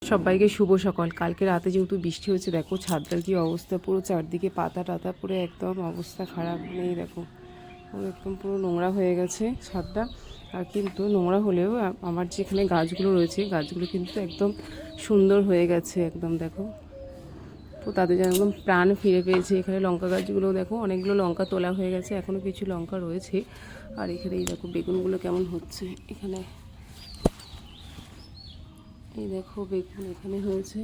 সবাইকে শুভ সকাল। কালকে রাতে যেহেতু বৃষ্টি হয়েছে, দেখো ছাদটার কি অবস্থা, পুরো চারদিকে পাতা টাতা পুরো একদম অবস্থা খারাপ নেই। দেখো পুরো একদম পুরো নোংরা হয়ে গেছে ছাদটা। আর কিন্তু নোংরা হলেও আমার যেখানে গাছগুলো রয়েছে, গাছগুলো কিন্তু একদম সুন্দর হয়ে গেছে একদম। দেখো তো তাদের যেন একদম প্রাণ ফিরে পেয়েছে। এখানে লঙ্কা গাছগুলো দেখো, অনেকগুলো লঙ্কা তোলা হয়ে গেছে, এখনও কিছু লঙ্কা রয়েছে। আর এখানে এই দেখো বেগুনগুলো কেমন হচ্ছে। এখানে এই দেখো বেগুন এখানে হয়েছে।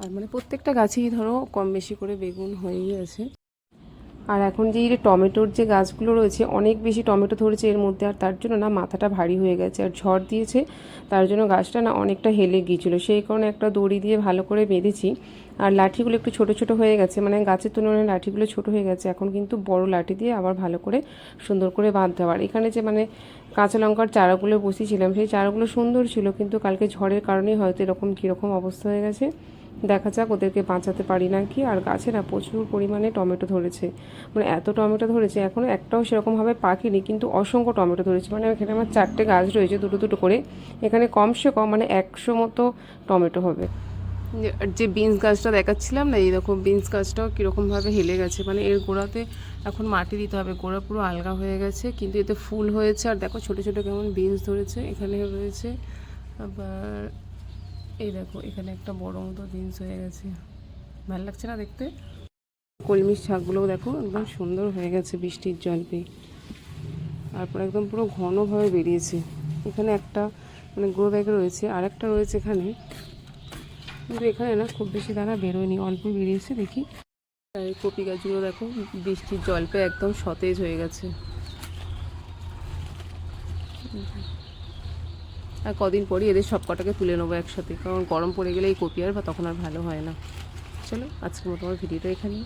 আর মানে প্রত্যেকটা গাছেই ধরো কম বেশি করে বেগুন হয়েই আছে। আর এখন যে এই টমেটোর যে গাছগুলো রয়েছে, অনেক বেশি টমেটো ধরেছে এর মধ্যে। আর তার জন্য না মাথাটা ভারী হয়ে গেছে, আর ঝড় দিয়েছে তার জন্য গাছটা না অনেকটা হেলে গিয়েছিলো। সেই কারণে একটা দড়ি দিয়ে ভালো করে বেঁধেছি। আর লাঠিগুলো একটু ছোট ছোট হয়ে গেছে, মানে গাছের তুলনায় লাঠিগুলো ছোট হয়ে গেছে। এখন কিন্তু বড় লাঠি দিয়ে আবার ভালো করে সুন্দর করে বাঁধতে হবে। আর এখানে যে মানে কাঁচা লঙ্কার চারাগুলো বসিয়েছিলাম, সেই চারাগুলো সুন্দর ছিল, কিন্তু কালকে ঝড়ের কারণেই হয়তো এরকম কীরকম অবস্থা হয়ে গেছে। দেখা যাক ওদেরকে বাঁচাতে পারি না কি। আর গাছে না প্রচুর পরিমাণে টমেটো ধরেছে, মানে এত টমেটো ধরেছে, এখনও একটাও সেরকমভাবে পাকেনি, কিন্তু অসংখ্য টমেটো ধরেছে। মানে এখানে আমার 4টে গাছ রয়েছে, দুটো দুটো করে। এখানে কমসে কম মানে 100 মতো টমেটো হবে। যে বিনস গাছটা দেখাচ্ছিলাম না, এইরকম বিনস গাছটাও কীরকমভাবে হেলে গেছে, মানে এর গোড়াতে এখন মাটি দিতে হবে, গোড়া পুরো আলগা হয়ে গেছে, কিন্তু এতে ফুল হয়েছে। আর দেখো ছোটো ছোটো কেমন বিনস ধরেছে, এখানে রয়েছে। আবার এই দেখো এখানে একটা বড় মতো বিনস হয়ে গেছে, ভালো লাগছে না দেখতে। কলমির শাকগুলোও দেখো একদম সুন্দর হয়ে গেছে বৃষ্টির জল পেয়ে। তারপর একদম পুরো ঘনভাবে বেরিয়েছে। এখানে একটা মানে গ্রো ব্যাগ রয়েছে, আর একটা রয়েছে এখানে, কিন্তু এখানে না খুব বেশি দানা বেরোয়নি, অল্প বেরিয়েছে দেখি। আর এই কপি গাছগুলো দেখো বৃষ্টির জল পেয়ে একদম সতেজ হয়ে গেছে। আর কদিন পরই এদের সব কটাকে তুলে নেবো একসাথে, কারণ গরম পড়ে গেলে এই কপি আর বা তখন আর ভালো হয় না। চলো আজকের মতো আমার ভিডিওটা এখানেই।